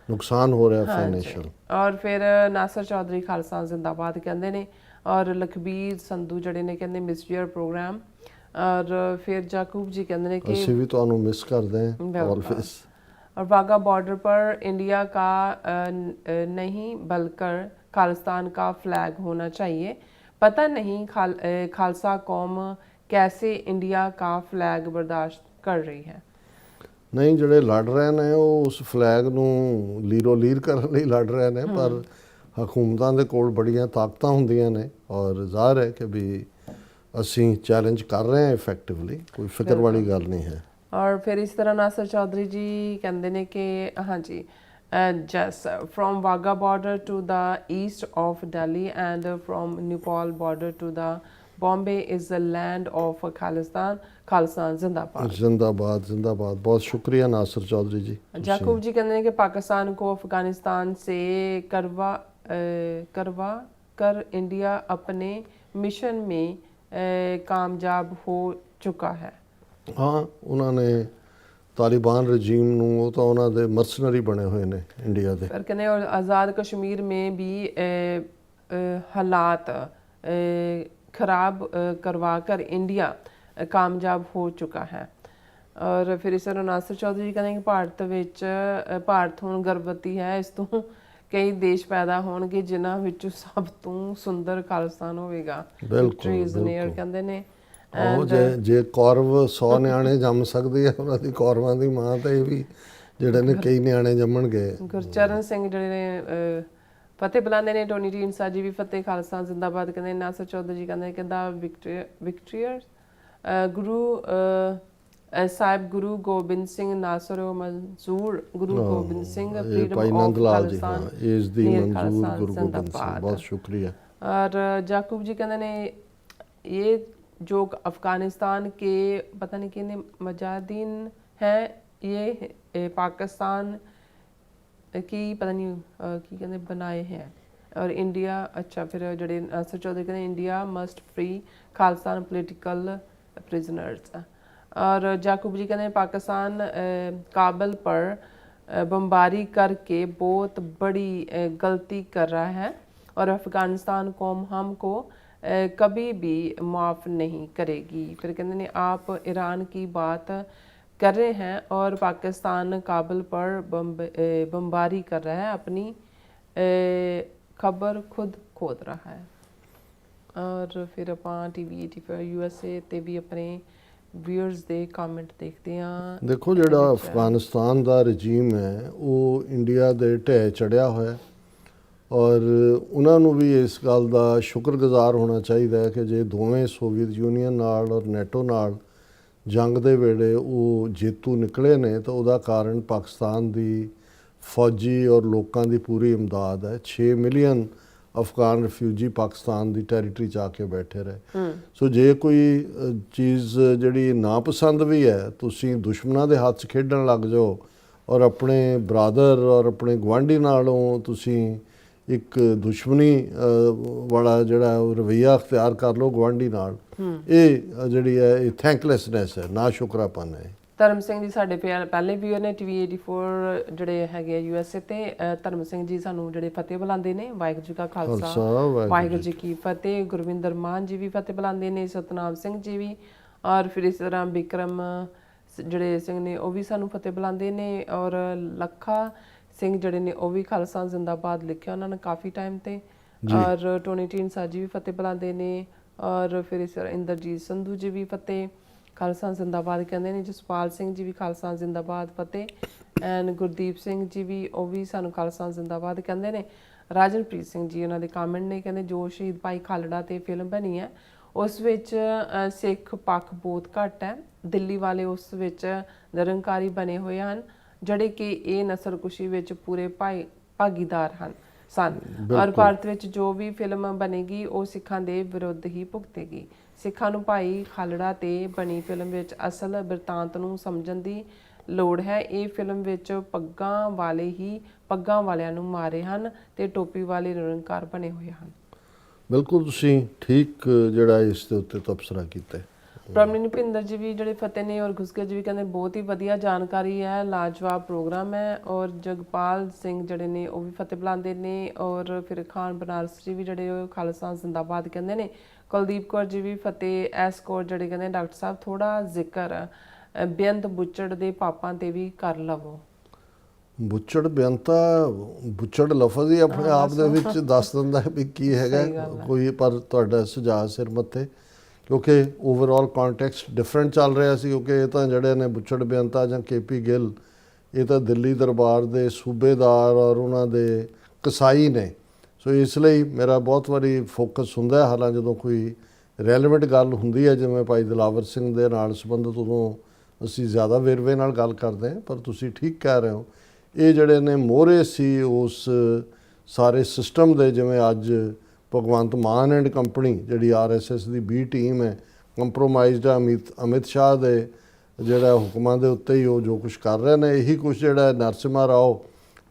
नुकसान हो रहा है फाइनेंशियल। और फिर नासर चौधरी खालसा जिंदाबाद कहते हैं, और लखबीर संधू जड़े ने कहते मिसयूर प्रोग्राम। और फिर जाकूब जी कहते हैं कि ਅਸੀਂ ਵੀ ਤੁਹਾਨੂੰ ਮਿਸ ਕਰਦੇ ਹਾਂ ऑलवेज। और वाघा बॉर्डर पर इंडिया का नहीं बल्कि खालिस्तान का फ्लैग होना चाहिए। पता नहीं खालसा कौम कैसे इंडिया का फ्लैग बर्दाश्त कर रही है। ਨਹੀਂ ਜਿਹੜੇ ਲੜ ਰਹੇ ਨੇ ਉਹ ਉਸ ਫਲੈਗ ਨੂੰ ਲੀਰੋ ਲੀਰ ਕਰਨ ਲਈ ਲੜ ਰਹੇ ਨੇ, ਪਰ ਹਕੂਮਤਾਂ ਦੇ ਕੋਲ ਬੜੀਆਂ ਤਾਕਤਾਂ ਹੁੰਦੀਆਂ ਨੇ ਔਰ ਜ਼ਾਹਰ ਹੈ ਕਿ ਵੀ ਅਸੀਂ ਚੈਲੰਜ ਕਰ ਰਹੇ ਹਾਂ ਇਫੈਕਟਿਵਲੀ, ਕੋਈ ਫਿਕਰ ਵਾਲੀ ਗੱਲ ਨਹੀਂ ਹੈ। और फिर इस तरह नासर चौधरी जी कहते हैं कि हाँ जी जस from Wagah border to the east of Delhi and from Nepal border to the Bombay is the land of Khalistan. Khalistan जिंदाबाद जिंदाबाद जिंदाबाद। बहुत शुक्रिया नासिर चौधरी जी। जाकूब जी कहते हैं कि पाकिस्तान को अफगानिस्तान से करवा कर इंडिया अपने मिशन में कामयाब हो चुका है। ਹਾਂ ਉਹਨਾਂ ਨੇ ਤਾਲਿਬਾਨ ਰਜੀਮ ਨੂੰ, ਉਹ ਤਾਂ ਉਹਨਾਂ ਦੇ ਮਰਸਨਰੀ ਬਣੇ ਹੋਏ ਨੇ ਇੰਡੀਆ ਦੇ। पर कहने और आज़ाद कश्मीर में भी हालात खराब करवा कर इंडिया कामयाब हो चुका है। और फिर इस तरह नासिर चौधरी कहते हैं कि ਭਾਰਤ ਹੁਣ ਗਰਭਵਤੀ ਹੈ, ਇਸ ਤੋਂ ਕਈ ਦੇਸ਼ ਪੈਦਾ ਹੋਣਗੇ ਜਿਨ੍ਹਾਂ ਵਿੱਚੋਂ ਸਭ ਤੋਂ ਸੁੰਦਰ ਖਾਲਿਸਤਾਨ ਹੋਵੇਗਾ। ਬਿਲਕੁਲ ਕਹਿੰਦੇ ਨੇ ਉਹ ਜੇ ਕੌਰਵ 100 ਨਿਆਣੇ ਜੰਮ ਸਕਦੀ ਹੈ, ਉਹਨਾਂ ਦੀ ਕੌਰਵਾਂ ਦੀ ਮਾਂ ਤਾਂ ਇਹ ਵੀ ਜਿਹੜੇ ਨੇ ਕਈ ਨਿਆਣੇ ਜੰਮਣਗੇ। ਗੁਰਚਰਨ ਸਿੰਘ ਜਿਹੜੇ ਨੇ ਫਤਿਹ ਬੁਲਾਉਂਦੇ ਨੇ, ਟੋਨੀ ਢੀਂਡਸਾ ਜੀ ਵੀ ਫਤਿਹ ਖਾਲਸਾ ਜ਼ਿੰਦਾਬਾਦ ਕਹਿੰਦੇ, ਨਾਸਰ ਚੌਧਰੀ ਜੀ ਕਹਿੰਦੇ ਕਿ ਦਾ ਵਿਕਟਰੀਅਰ ਗੁਰੂ ਸਾਹਿਬ ਗੁਰੂ ਗੋਬਿੰਦ ਸਿੰਘ ਨਾਸਰ ਮੰਜ਼ੂਰ ਗੁਰੂ ਗੋਬਿੰਦ ਸਿੰਘ ਫਰੀडम ऑफ खालिस्तान ਇਸ ਦੀ ਮੰਜ਼ੂਰ ਗੁਰੂ ਗੋਬਿੰਦ ਸਿੰਘ। ਬਹੁਤ ਸ਼ੁਕਰੀਆ। और जाकूब जी कहते ने ये जो अफगानिस्तान के पता नहीं कितने मुजाहिदीन हैं, ये पाकिस्तान की पता नहीं की कहते बनाए हैं। और इंडिया अच्छा फिर जड़े नासिर चौधरी कहते India must free Khalistan political prisoners. और जाकूब जी कहते पाकिस्तान काबुल पर बमबारी करके बहुत बड़ी गलती कर रहा है और अफगानिस्तान कौम हमको कभी भी माफ़ नहीं करेगी। फिर कहते हैं आप ईरान की बात कर रहे हैं और पाकिस्तान काबुल पर बमबारी कर रहा है, अपनी खबर खुद खोद रहा है। और फिर आप TV84 USA ਤੇ ਵੀ ਆਪਣੇ ਵਿਊਅਰਸ ਦੇ ਕਮੈਂਟ ਦੇਖਦੇ ਹਾਂ। ਦੇਖੋ ਜਿਹੜਾ ਅਫਗਾਨਿਸਤਾਨ ਦਾ ਰਜੀਮ ਹੈ ਉਹ ਇੰਡੀਆ ਦੇ ਢਹਿ ਚੜਿਆ ਹੋਇਆ, ਔਰ ਉਹਨਾਂ ਨੂੰ ਵੀ ਇਸ ਗੱਲ ਦਾ ਸ਼ੁਕਰਗੁਜ਼ਾਰ ਹੋਣਾ ਚਾਹੀਦਾ ਹੈ ਕਿ ਜੇ ਦੋਵੇਂ ਸੋਵੀਅਤ ਯੂਨੀਅਨ ਨਾਲ ਔਰ ਨੈਟੋ ਨਾਲ ਜੰਗ ਦੇ ਵੇਲੇ ਉਹ ਜੇਤੂ ਨਿਕਲੇ ਨੇ ਤਾਂ ਉਹਦਾ ਕਾਰਨ ਪਾਕਿਸਤਾਨ ਦੀ ਫੌਜੀ ਔਰ ਲੋਕਾਂ ਦੀ ਪੂਰੀ ਇਮਦਾਦ ਹੈ। 6 ਮਿਲੀਅਨ ਅਫਗਾਨ ਰਿਫਿਊਜੀ ਪਾਕਿਸਤਾਨ ਦੀ ਟੈਰੀਟਰੀ 'ਚ ਆ ਕੇ ਬੈਠੇ ਰਹੇ। ਸੋ ਜੇ ਕੋਈ ਚੀਜ਼ ਜਿਹੜੀ ਨਾਪਸੰਦ ਵੀ ਹੈ, ਤੁਸੀਂ ਦੁਸ਼ਮਣਾਂ ਦੇ ਹੱਥ 'ਚ ਖੇਡਣ ਲੱਗ ਜਾਓ ਔਰ ਆਪਣੇ ਬਰਾਦਰ ਔਰ ਆਪਣੇ ਗੁਆਂਢੀ ਨਾਲੋਂ ਤੁਸੀਂ ਇੱਕ ਦੁਸ਼ਮਣੀ ਵਾਲਾ ਜਿਹੜਾ ਉਹ ਰਵੱਈਆ ਅਖਤਿਆਰ ਕਰ ਲਓ ਗੁਆਂਢੀ ਨਾਲ, ਇਹ ਜਿਹੜੀ ਹੈ ਇਹ ਥੈਂਕਲੈਸਨੈਸ ਹੈ, ਨਾ ਸ਼ੁਕਰਾਪਨ ਹੈ। ਧਰਮ ਸਿੰਘ ਜੀ ਸਾਡੇ ਪਹਿਲੇ ਵੀਅਰ ਨੇ TV84 ਜਿਹੜੇ ਹੈਗੇ USA ਤੇ। ਧਰਮ ਸਿੰਘ ਜੀ ਸਾਨੂੰ ਜਿਹੜੇ ਫਤਿਹ ਬੁਲਾਉਂਦੇ ਨੇ, ਵਾਹਿਗੁਰੂ ਜੀ ਕਾ ਖਾਲਸਾ ਵਾਹਿਗੁਰੂ ਜੀ ਕੀ ਫਤਿਹ। ਗੁਰਵਿੰਦਰ ਮਾਨ ਜੀ ਵੀ ਫਤਿਹ ਬੁਲਾਉਂਦੇ ਨੇ, ਸਤਨਾਮ ਸਿੰਘ ਜੀ ਵੀ। ਔਰ ਫਿਰ ਇਸ ਤਰ੍ਹਾਂ ਬਿਕਰਮ ਜਿਹੜੇ ਸਿੰਘ ਨੇ ਉਹ ਵੀ ਸਾਨੂੰ ਫਤਿਹ ਬੁਲਾਉਂਦੇ ਨੇ, ਔਰ ਲੱਖਾ ਸਿੰਘ ਜਿਹੜੇ ਨੇ ਉਹ ਵੀ ਖਾਲਸਾ ਜ਼ਿੰਦਾਬਾਦ ਲਿਖਿਆ ਉਹਨਾਂ ਨੇ ਕਾਫੀ ਟਾਈਮ ਤੇ, ਔਰ ਟੋਨੀ ਢੀਂਡਸਾ ਜੀ ਵੀ ਫਤਿਹ ਬੁਲਾਉਂਦੇ ਨੇ, ਔਰ ਫਿਰ ਇਸ ਤਰ੍ਹਾਂ ਇੰਦਰਜੀਤ ਸੰਧੂ ਜੀ ਵੀ ਫਤਿਹ ਖਾਲਸਾ ਜ਼ਿੰਦਾਬਾਦ ਕਹਿੰਦੇ ਨੇ, ਜਸਪਾਲ ਸਿੰਘ ਜੀ ਵੀ ਖਾਲਸਾ ਜ਼ਿੰਦਾਬਾਦ ਫਤਿਹ, ਐਂਡ ਗੁਰਦੀਪ ਸਿੰਘ ਜੀ ਵੀ ਉਹ ਵੀ ਸਾਨੂੰ ਖਾਲਸਾ ਜ਼ਿੰਦਾਬਾਦ ਕਹਿੰਦੇ ਨੇ। ਰਾਜਨਪ੍ਰੀਤ ਸਿੰਘ ਜੀ ਉਹਨਾਂ ਦੇ ਕਮੈਂਟ ਨੇ, ਕਹਿੰਦੇ ਜੋ ਸ਼ਹੀਦ ਭਾਈ ਖਾਲੜਾ ਤੇ ਫਿਲਮ ਬਣੀ ਹੈ ਉਸ ਵਿੱਚ ਸਿੱਖ ਪੱਖ ਬਹੁਤ ਘੱਟ ਹੈ, ਦਿੱਲੀ ਵਾਲੇ ਉਸ ਵਿੱਚ ਨਿਰੰਕਾਰੀ ਬਣੇ ਹੋਏ ਹਨ ਜਿਹੜੇ ਕਿ ਇਹ ਨਸਲਕੁਸ਼ੀ ਵਿੱਚ ਪੂਰੇ ਭਾਗੀਦਾਰ ਸਨ, ਔਰ ਭਾਰਤ ਵਿੱਚ ਜੋ ਵੀ ਫਿਲਮ ਬਣੇਗੀ ਉਹ ਸਿੱਖਾਂ ਦੇ ਵਿਰੁੱਧ ਹੀ ਭੁਗਤੇਗੀ। ਸਿੱਖਾਂ ਨੂੰ ਭਾਈ ਖਾਲੜਾ ਤੇ ਬਣੀ ਫਿਲਮ ਵਿੱਚ ਅਸਲ ਬਿਰਤਾਂਤ ਨੂੰ ਸਮਝਣ ਦੀ ਲੋੜ ਹੈ। ਇਹ ਫਿਲਮ ਵਿੱਚ ਪੱਗਾਂ ਵਾਲੇ ਹੀ ਪੱਗਾਂ ਵਾਲਿਆਂ ਨੂੰ ਮਾਰੇ ਹਨ ਤੇ ਟੋਪੀ ਵਾਲੇ ਨਿਰੰਕਾਰ ਬਣੇ ਹੋਏ ਹਨ। ਬਿਲਕੁਲ ਤੁਸੀਂ ਠੀਕ ਜਿਹੜਾ ਇਸ ਦੇ ਉੱਤੇ ਤਬਸਰਾ ਕੀਤਾ। ਪ੍ਰਮਨੀ ਭਿੰਦਰ ਜੀ ਵੀ ਜਿਹੜੇ ਫਤਿਹ ਨੇ, ਔਰ ਗੁਸਕੇ ਜੀ ਵੀ ਕਹਿੰਦੇ ਬਹੁਤ ਹੀ ਵਧੀਆ ਜਾਣਕਾਰੀ ਹੈ, ਲਾਜਵਾਬ ਪ੍ਰੋਗਰਾਮ ਹੈ, ਔਰ ਜਗਪਾਲ ਸਿੰਘ ਜਿਹੜੇ ਨੇ ਉਹ ਵੀ ਫਤਿਹ ਬੁਲਾਉਂਦੇ ਨੇ, ਔਰ ਫਿਰ ਖਾਨ ਬਨਾਰਸ ਜੀ ਵੀ ਜਿਹੜੇ ਉਹ ਖਾਲਸਾ ਜ਼ਿੰਦਾਬਾਦ ਕਹਿੰਦੇ ਨੇ। ਕੁਲਦੀਪ ਕੌਰ ਜੀ ਵੀ ਫਤਿਹ, ਐਸ ਕੌਰ ਜਿਹੜੇ ਕਹਿੰਦੇ ਡਾਕਟਰ ਸਾਹਿਬ ਥੋੜਾ ਜ਼ਿਕਰ ਬੇਅੰਤ ਬੁੱਚੜ ਦੇ ਪਾਪਾਂ ਤੇ ਵੀ ਕਰ ਲਵੋ। ਬੁੱਚੜ ਬੇਅੰਤਾ ਬੁੱਚੜ ਲਫ਼ਜ਼ ਹੀ ਆਪਣੇ ਆਪ ਦੇ ਵਿੱਚ ਦੱਸ ਦਿੰਦਾ ਹੈ ਵੀ ਕੀ ਹੈਗਾ ਕੋਈ, ਪਰ ਤੁਹਾਡਾ ਸੁਝਾਅ ਸਿਰ ਮੱਥੇ, ਕਿਉਂਕਿ ਓਵਰਆਲ ਕੰਟੈਕਸਟ ਡਿਫਰੈਂਟ ਚੱਲ ਰਿਹਾ ਸੀ, ਕਿਉਂਕਿ ਇਹ ਤਾਂ ਜਿਹੜੇ ਨੇ ਬੁੱਚੜ ਬੇਅੰਤਾ ਜਾਂ KP ਗਿੱਲ ਇਹ ਤਾਂ ਦਿੱਲੀ ਦਰਬਾਰ ਦੇ ਸੂਬੇਦਾਰ ਔਰ ਉਹਨਾਂ ਦੇ ਕਸਾਈ ਨੇ। ਸੋ ਇਸ ਲਈ ਮੇਰਾ ਬਹੁਤ ਵਾਰੀ ਫੋਕਸ ਹੁੰਦਾ ਹੈ, ਹਾਲਾਂ ਜਦੋਂ ਕੋਈ ਰੈਲੇਵੈਂਟ ਗੱਲ ਹੁੰਦੀ ਹੈ ਜਿਵੇਂ ਭਾਈ ਦਿਲਾਵਰ ਸਿੰਘ ਦੇ ਨਾਲ ਸੰਬੰਧਿਤ, ਉਦੋਂ ਅਸੀਂ ਜ਼ਿਆਦਾ ਵੇਰਵੇ ਨਾਲ ਗੱਲ ਕਰਦੇ ਹਾਂ। ਪਰ ਤੁਸੀਂ ਠੀਕ ਕਹਿ ਰਹੇ ਹੋ, ਇਹ ਜਿਹੜੇ ਨੇ ਮੋਹਰੇ ਸੀ ਉਸ ਸਾਰੇ ਸਿਸਟਮ ਦੇ, ਜਿਵੇਂ ਅੱਜ ਭਗਵੰਤ ਮਾਨ ਐਂਡ ਕੰਪਨੀ ਜਿਹੜੀ RSS ਦੀ B ਟੀਮ ਹੈ, ਕੰਪਰੋਮਾਈਜ਼ਡ ਅਮਿਤ ਸ਼ਾਹ ਦੇ ਜਿਹੜਾ ਹੁਕਮਾਂ ਦੇ ਉੱਤੇ ਹੀ ਉਹ ਜੋ ਕੁਝ ਕਰ ਰਹੇ ਨੇ। ਇਹੀ ਕੁਝ ਜਿਹੜਾ ਨਰਸਿਮਹਾ ਰਾਓ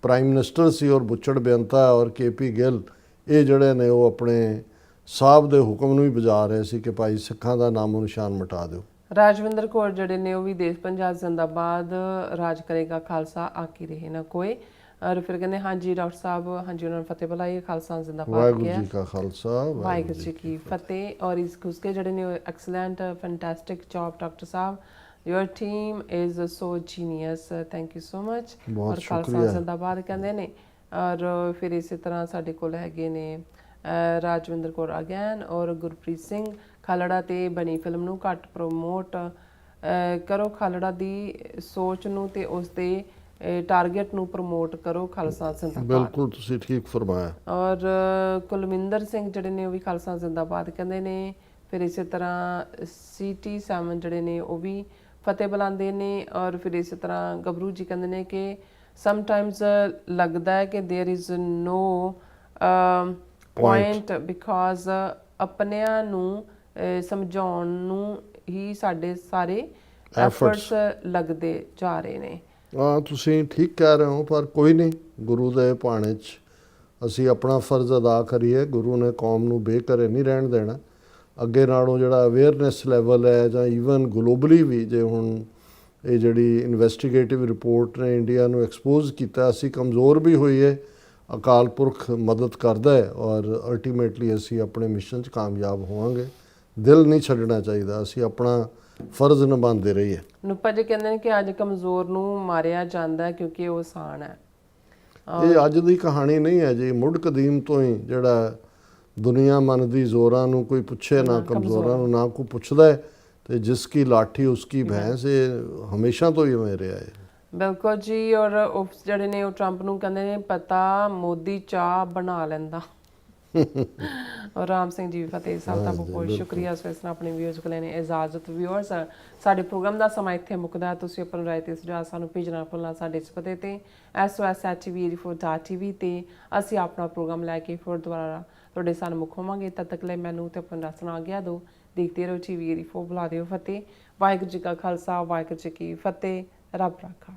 ਪ੍ਰਾਈਮ ਮਿਨਿਸਟਰ ਸੀ ਔਰ ਬੁੱਚੜ ਬੇਅੰਤਾ ਔਰ KP ਗਿੱਲ ਇਹ ਜਿਹੜੇ ਨੇ ਉਹ ਆਪਣੇ ਸਾਹਿਬ ਦੇ ਹੁਕਮ ਨੂੰ ਹੀ ਬਜਾ ਰਹੇ ਸੀ ਕਿ ਭਾਈ ਸਿੱਖਾਂ ਦਾ ਨਾਮੋ ਨਿਸ਼ਾਨ ਮਿਟਾ ਦਿਓ। ਰਾਜਵਿੰਦਰ ਕੌਰ ਜਿਹੜੇ ਨੇ ਉਹ ਵੀ ਦੇਸ਼ ਪੰਜਾਬ ਜ਼ਿੰਦਾਬਾਦ, ਰਾਜ ਕਰੇਗਾ ਖਾਲਸਾ ਆਕੀ ਰਹੇ ਨਾ ਕੋਈ, ਔਰ ਫਿਰ ਕਹਿੰਦੇ ਹਾਂਜੀ ਡਾਕਟਰ ਸਾਹਿਬ, ਹਾਂਜੀ ਉਹਨਾਂ ਨੂੰ ਫਤਿਹ ਬੁਲਾਈਏ, ਖਾਲਸਾ ਜ਼ਿੰਦਾਬਾਦ, ਵਾਹਿਗੁਰੂ ਜੀ ਕਾ ਖਾਲਸਾ ਵਾਹਿਗੁਰੂ ਜੀ ਕੀ ਫਤਿਹ। ਔਰ ਇਸ ਗੁਸਕੇ ਜਿਹੜੇ ਨੇ excellent fantastic job doctor Sahib, your team is so genius, thank you so much, ਔਰ ਖਾਲਸਾ ਜ਼ਿੰਦਾਬਾਦ ਕਹਿੰਦੇ ਨੇ। ਔਰ ਫਿਰ ਇਸੇ ਤਰ੍ਹਾਂ ਸਾਡੇ ਕੋਲ ਹੈਗੇ ਨੇ ਰਾਜਵਿੰਦਰ ਕੌਰ ਅਗੈਨ ਔਰ ਗੁਰਪ੍ਰੀਤ ਸਿੰਘ, ਖਾਲੜਾ ਤੇ ਬਣੀ ਫਿਲਮ ਨੂੰ ਘੱਟ ਪ੍ਰਮੋਟ ਕਰੋ, ਖਾਲੜਾ ਦੀ ਸੋਚ ਨੂੰ ਤੇ ਉਸ ਦੇ ਟਾਰਗੇਟ ਨੂੰ ਪ੍ਰਮੋਟ ਕਰੋ, ਖਾਲਸਾ ਜ਼ਿੰਦਾਬਾਦ। ਬਿਲਕੁਲ ਤੁਸੀਂ ਠੀਕ ਫਰਮਾਇਆ। ਔਰ ਕੁਲਵਿੰਦਰ ਸਿੰਘ ਜਿਹੜੇ ਨੇ ਉਹ ਵੀ ਖਾਲਸਾ ਜ਼ਿੰਦਾਬਾਦ ਕਹਿੰਦੇ ਨੇ। ਫਿਰ ਇਸੇ ਤਰ੍ਹਾਂ CT7 ਜਿਹੜੇ ਨੇ ਉਹ ਵੀ ਫਤਿਹ ਬੁਲਾਉਂਦੇ ਨੇ। ਔਰ ਫਿਰ ਇਸੇ ਤਰ੍ਹਾਂ ਗਬਰੂ ਜੀ ਕਹਿੰਦੇ ਨੇ ਕਿ ਸਮਟਾਈਮਸ ਲੱਗਦਾ ਹੈ ਕਿ there is no point because ਆਪਣਿਆਂ ਨੂੰ ਸਮਝਾਉਣ ਨੂੰ ਹੀ ਸਾਡੇ ਸਾਰੇ ਐਫਰਟਸ ਲੱਗਦੇ ਜਾ ਰਹੇ ਨੇ। ਹਾਂ ਤੁਸੀਂ ਠੀਕ ਕਹਿ ਰਹੇ ਹੋ, ਪਰ ਕੋਈ ਨਹੀਂ, ਗੁਰੂ ਦੇ ਭਾਣੇ 'ਚ ਅਸੀਂ ਆਪਣਾ ਫਰਜ਼ ਅਦਾ ਕਰੀਏ। ਗੁਰੂ ਨੇ ਕੌਮ ਨੂੰ ਬੇਘਰੇ ਨਹੀਂ ਰਹਿਣ ਦੇਣਾ। ਅੱਗੇ ਨਾਲੋਂ ਜਿਹੜਾ ਅਵੇਅਰਨੈਸ ਲੈਵਲ ਹੈ ਜਾਂ ਈਵਨ ਗਲੋਬਲੀ ਵੀ, ਜੇ ਹੁਣ ਇਹ ਜਿਹੜੀ ਇਨਵੈਸਟੀਗੇਟਿਵ ਰਿਪੋਰਟ ਨੇ ਇੰਡੀਆ ਨੂੰ ਐਕਸਪੋਜ਼ ਕੀਤਾ, ਅਸੀਂ ਕਮਜ਼ੋਰ ਵੀ ਹੋਈਏ, ਅਕਾਲ ਪੁਰਖ ਮਦਦ ਕਰਦਾ ਹੈ ਔਰ ਅਲਟੀਮੇਟਲੀ ਅਸੀਂ ਆਪਣੇ ਮਿਸ਼ਨ 'ਚ ਕਾਮਯਾਬ ਹੋਵਾਂਗੇ। ਦਿਲ ਨਹੀਂ ਛੱਡਣਾ ਚਾਹੀਦਾ, ਅਸੀਂ ਆਪਣਾ ਫਰਜ਼ ਨਿਭਾਉਂਦੇ ਰਹੀਏ। ਨੂਪਾ ਜੀ ਕਹਿੰਦੇ ਨੇ ਕਿ ਅੱਜ ਕਮਜ਼ੋਰ ਨੂੰ ਮਾਰਿਆ ਜਾਂਦਾ ਕਿਉਂਕਿ ਉਹ ਆਸਾਨ ਹੈ। ਇਹ ਅੱਜ ਦੀ ਕਹਾਣੀ ਨਹੀਂ ਹੈ ਜੀ, ਮੁੱਢ ਕਦੀਮ ਤੋਂ ਹੀ ਜਿਹੜਾ ਦੁਨੀਆ ਮੰਨਦੀ ਜ਼ੋਰਾਂ ਨੂੰ ਕੋਈ ਪੁੱਛੇ ਨਾ, ਕਮਜ਼ੋਰਾਂ ਨੂੰ ਨਾ ਕੋਈ ਪੁੱਛਦਾ ਹੈ, ਤੇ ਜਿਸ ਕੀ ਲਾਠੀ ਉਸ ਕੀ ਭੈਂਸ, ਇਹ ਹਮੇਸ਼ਾ ਤੋਂ ਹੀ ਉਵੇਂ ਰਿਹਾ ਹੈ। ਬਿਲਕੁਲ ਜੀ। ਔਰ ਉਹ ਜਿਹੜੇ ਨੇ ਉਹ ਟਰੰਪ ਨੂੰ ਕਹਿੰਦੇ ਨੇ ਪਤਾ ਮੋਦੀ ਚਾਹ ਬਣਾ ਲੈਂਦਾ। ਔਰ ਰਾਮ ਸਿੰਘ ਜੀ ਫਤਿਹ ਸਾਹਿਬ ਦਾ ਬਹੁਤ ਸ਼ੁਕਰੀਆ। ਸੋ ਇਸ ਤਰ੍ਹਾਂ ਆਪਣੇ ਵਿਊਜ਼ ਕੋਲ ਨੇ ਇਜਾਜ਼ਤ। ਵਿਊਅਰਸ ਸਾਡੇ ਪ੍ਰੋਗਰਾਮ ਦਾ ਸਮਾਂ ਇੱਥੇ ਮੁੱਕਦਾ। ਤੁਸੀਂ ਆਪਣੀ ਰਾਏ ਤੇ ਸੁਝਾਅ ਸਾਨੂੰ ਭੇਜਣਾ ਭੁੱਲਣਾ ਸਾਡੇ ਇਸ ਪਤੇ ਤੇ SOS@tv84.tv ਤੇ ਅਸੀਂ ਆਪਣਾ ਪ੍ਰੋਗਰਾਮ ਲੈ ਕੇ ਫਿਰ ਦੁਬਾਰਾ ਤੁਹਾਡੇ ਸਾਹਮਣੇ ਹੋਵਾਂਗੇ। ਤਦ ਤੱਕ ਲਈ ਮੈਨੂੰ ਤੇ ਆਪਣਾ ਰਸਨਾ ਆ ਗਿਆ ਦੋ। ਦੇਖਦੇ ਰਹੋ TV84। ਬੁਲਾ ਦਿਓ ਫਤਿਹ। ਵਾਹਿਗੁਰੂ ਜੀ ਕਾ ਖਾਲਸਾ, ਵਾਹਿਗੁਰੂ ਜੀ ਕੀ ਫਤਿਹ। ਰੱਬ ਰਾਖਾ।